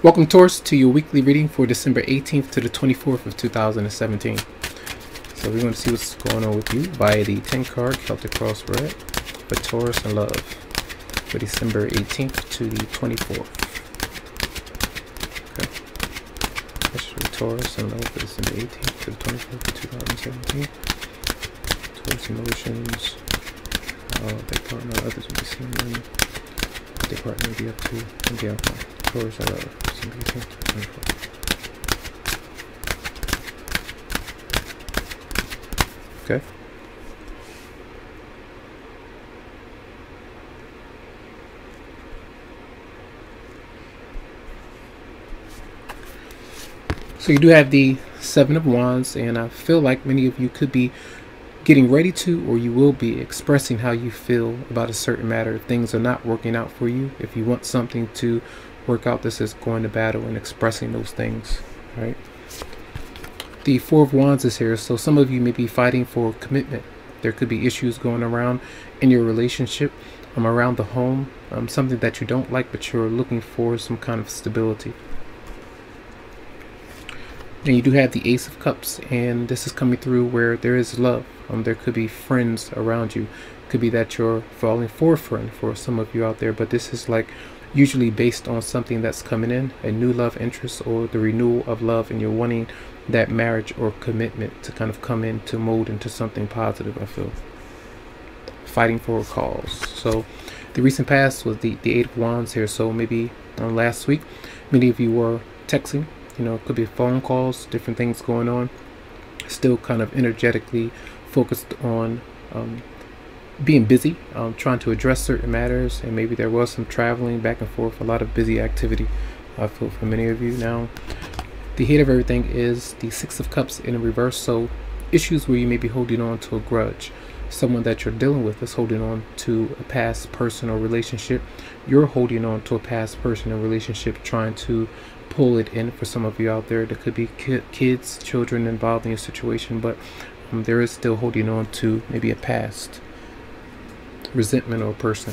Welcome, Taurus, to your weekly reading for December 18th to the 24th of 2017. So we're going to see what's going on with you via the 10 card Celtic Cross Spread for Taurus and love for December 18th to the 24th. Okay. That's for Taurus and love for December 18th to the 24th of 2017. Taurus emotions, how their partner or others will be seeing them, what their partner will be up to, and the outcome. Taurus and love. Okay. So you do have the Seven of Wands, and I feel like many of you could be getting ready to, or you will be expressing how you feel about a certain matter. If things are not working out for you, if you want something to work out, this is going to battle and expressing those things. Right. The Four of Wands is here, so some of you may be fighting for commitment. There could be issues going around in your relationship, around the home, something that you don't like, but you're looking for some kind of stability. And you do have the Ace of Cups, and this is coming through where there is love. There could be friends around you. It could be that you're falling for a friend for some of you out there, but this is like usually based on something that's coming in, a new love interest or the renewal of love, and you're wanting that marriage or commitment to kind of come in to mold into something positive. I feel fighting for a cause. So the recent past was the Eight of Wands here, so maybe last week many of you were texting. It could be phone calls, different things going on, still kind of energetically focused on being busy, trying to address certain matters, and maybe there was some traveling back and forth, a lot of busy activity, I feel, for many of you. Now, the head of everything is the Six of Cups in reverse, so issues where you may be holding on to a grudge. Someone that you're dealing with is holding on to a past person or relationship. You're holding on to a past person or relationship, trying to pull it in. For some of you out there, there could be kids, children involved in your situation, but there is still holding on to maybe a past resentment or person.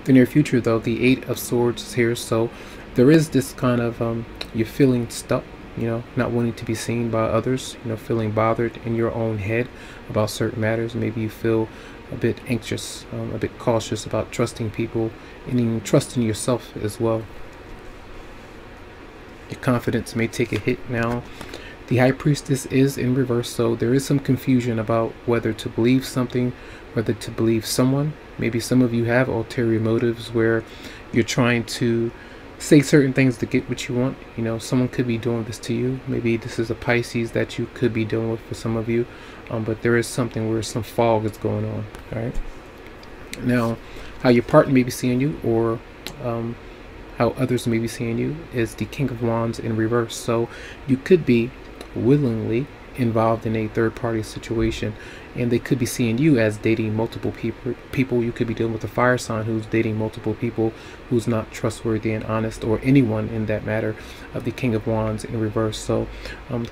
The near future, though, the Eight of Swords is here, so there is this kind of you're feeling stuck, not wanting to be seen by others, feeling bothered in your own head about certain matters. Maybe you feel a bit anxious, a bit cautious about trusting people, and even trusting yourself as well. Your confidence may take a hit. Now, the High Priestess is in reverse, so there is some confusion about whether to believe something, whether to believe someone. Maybe some of you have ulterior motives where you're trying to say certain things to get what you want. Someone could be doing this to you. Maybe this is a Pisces that you could be dealing with for some of you, but there is something where some fog is going on. All right. Now, how your partner may be seeing you, or how others may be seeing you, is the King of Wands in reverse. So you could be willingly involved in a third-party situation, and they could be seeing you as dating multiple people. You could be dealing with a fire sign who's dating multiple people, who's not trustworthy and honest, or anyone in that matter, of the King of Wands in reverse. So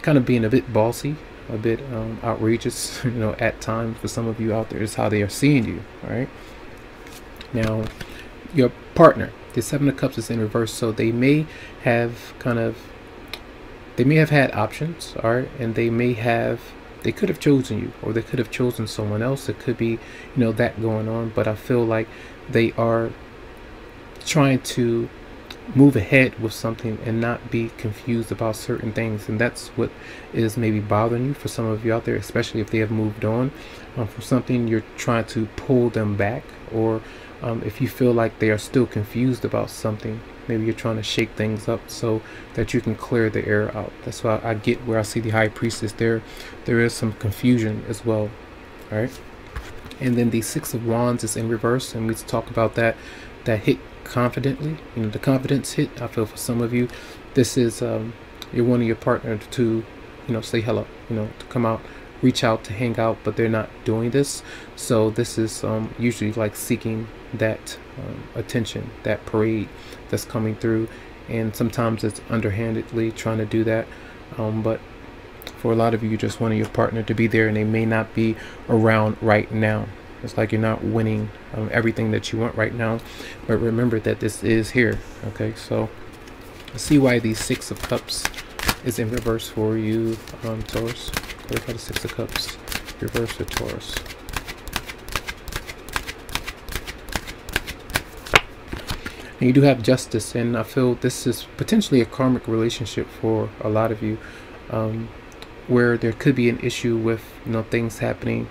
kind of being a bit bossy, a bit outrageous, at times for some of you out there, is how they are seeing you. All right. Now, your partner, the Seven of Cups is in reverse, so they may have had options, all right, and they could have chosen you, or they could have chosen someone else. It could be, that going on, but I feel like they are trying to move ahead with something and not be confused about certain things, and that's what is maybe bothering you for some of you out there, especially if they have moved on from something. You're trying to pull them back, or if you feel like they are still confused about something, maybe you're trying to shake things up so that you can clear the air out. That's why I get where I see the High Priestess there. There is some confusion as well. All right. And then the Six of Wands is in reverse, and we talk about that hit confidently. The confidence hit, I feel, for some of you, this is you're wanting your partner to say hello, to come out, reach out, to hang out, but they're not doing this. So this is usually like seeking that attention, that parade that's coming through, and sometimes it's underhandedly trying to do that, but for a lot of you, you're just wanting your partner to be there, and they may not be around right now. It's like you're not winning everything that you want right now, but remember that this is here. Okay, so See why the Six of Cups is in reverse for you, Taurus. Clarify the Six of Cups, reverse for Taurus. And you do have Justice, and I feel this is potentially a karmic relationship for a lot of you, where there could be an issue with, you know, things happening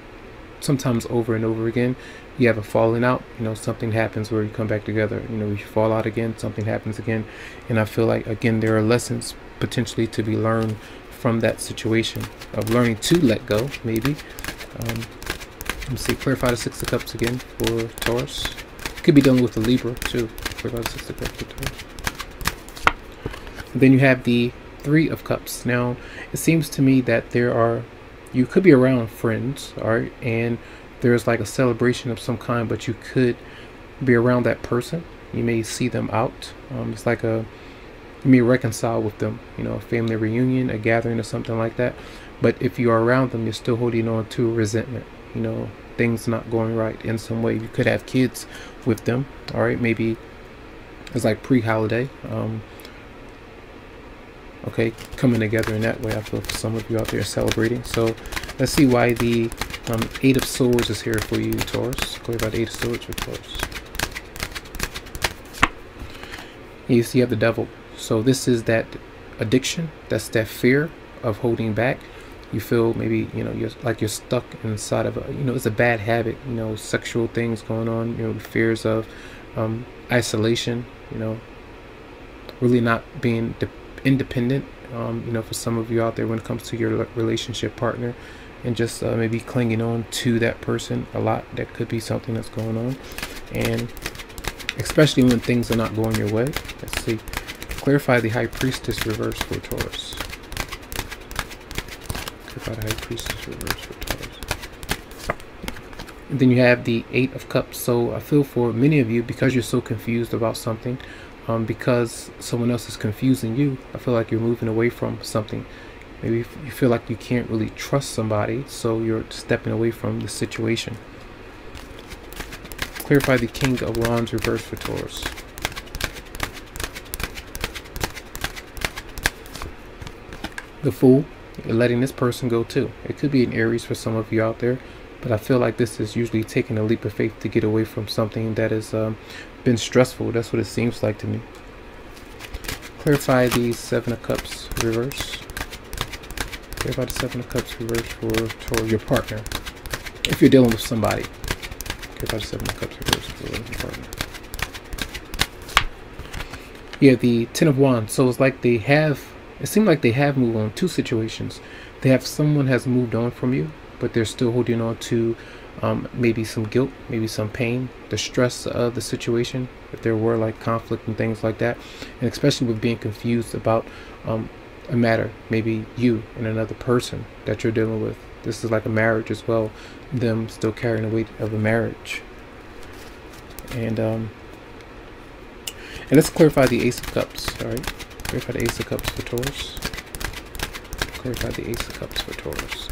sometimes over and over again. You have a falling out, you know, something happens where you come back together, you know, you fall out again, something happens again. And I feel like, again, there are lessons potentially to be learned from that situation of learning to let go, maybe. Let's see, clarify the Six of Cups again for Taurus. Could be dealing with the Libra too. Clarify the Six of Cups for Taurus. And then you have the Three of Cups. Now, it seems to me that you could be around friends, all right, and there's like a celebration of some kind, but you could be around that person. You may see them out. It's like you may reconcile with them, you know, a family reunion, a gathering or something like that. But if you are around them, you're still holding on to resentment, you know, things not going right in some way. You could have kids with them, all right, maybe it's like pre-holiday, okay, coming together in that way. I feel for some of you out there celebrating. So let's see why the Eight of Swords is here for you, Taurus. Go about the Eight of Swords for Taurus. You see you have the Devil. So this is that addiction, that's that fear of holding back. You feel maybe, you know, you're stuck inside of a, you know, it's a bad habit, you know, sexual things going on, you know, fears of isolation, you know, really not being independent, you know, for some of you out there when it comes to your relationship partner, and just maybe clinging on to that person a lot. That could be something that's going on, and especially when things are not going your way. Let's see, clarify the High Priestess reverse for Taurus. Clarify the High Priestess reverse for Taurus. And then you have the Eight of Cups. So I feel for many of you, because you're so confused about something, because someone else is confusing you, I feel like you're moving away from something. Maybe you feel like you can't really trust somebody, so you're stepping away from the situation. Clarify the King of Wands reverse for Taurus. The Fool, you're letting this person go too. It could be an Aries for some of you out there, but I feel like this is usually taking a leap of faith to get away from something that has been stressful. That's what it seems like to me. Clarify the Seven of Cups reverse. Clarify the Seven of Cups reverse for your partner, if you're dealing with somebody. Clarify the Seven of Cups reverse for your partner. Yeah, the Ten of Wands. So it's like it seemed like they have moved on. Two situations. Someone has moved on from you, but they're still holding on to maybe some guilt, maybe some pain, the stress of the situation, if there were like conflict and things like that, and especially with being confused about a matter, maybe you and another person that you're dealing with. This is like a marriage as well, them still carrying the weight of a marriage. And let's clarify the Ace of Cups. All right, clarify the Ace of Cups for Taurus. Clarify the Ace of Cups for Taurus.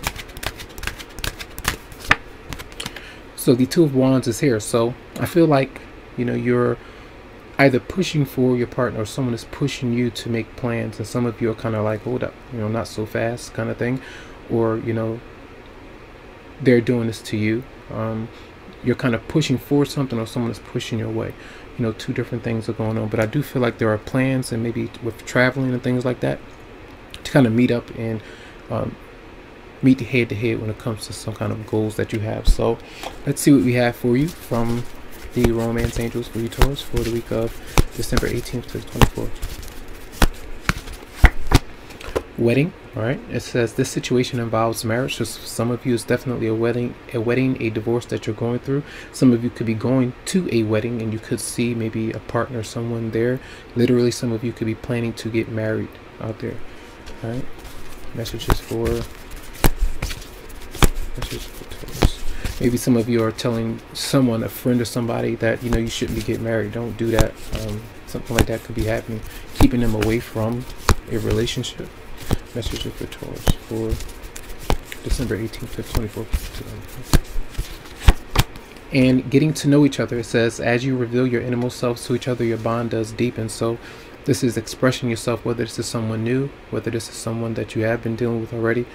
So the Two of Wands is here. So I feel like, you know, you're either pushing for your partner or someone is pushing you to make plans, and some of you are kind of like, hold up, you know, not so fast kind of thing, or, you know, they're doing this to you. You're kind of pushing for something, or someone is pushing your way. You know, two different things are going on, but I do feel like there are plans, and maybe with traveling and things like that, to kind of meet up and meet head to head when it comes to some kind of goals that you have. So let's see what we have for you from the Romance Angels for you, Taurus, for the week of December 18th to 24th. Wedding. All right, it says this situation involves marriage. So some of you is definitely a wedding, a divorce that you're going through. Some of you could be going to a wedding, and you could see maybe a partner, someone there. Literally, some of you could be planning to get married out there. All right, messages for Taurus. Maybe some of you are telling someone, a friend or somebody, that, you know, you shouldn't be getting married. Don't do that. Something like that could be happening, keeping them away from a relationship. Messages for Taurus for December 18th to 24th. And getting to know each other. It says, as you reveal your innermost selves to each other, your bond does deepen. So This is expressing yourself, whether this is someone new, whether this is someone that you have been dealing with already.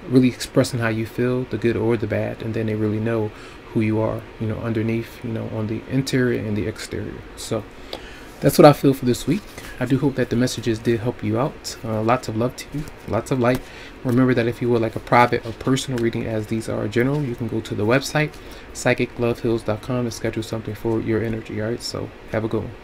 Really expressing how you feel, the good or the bad, and then they really know who you are, you know, underneath, you know, on the interior and the exterior. So that's what I feel for this week. I do hope that the messages did help you out. Lots of love to you, lots of light. Remember that if you would like a private or personal reading, as these are general, you can go to the website psychicloveheals.com and schedule something for your energy. All right, so have a good one.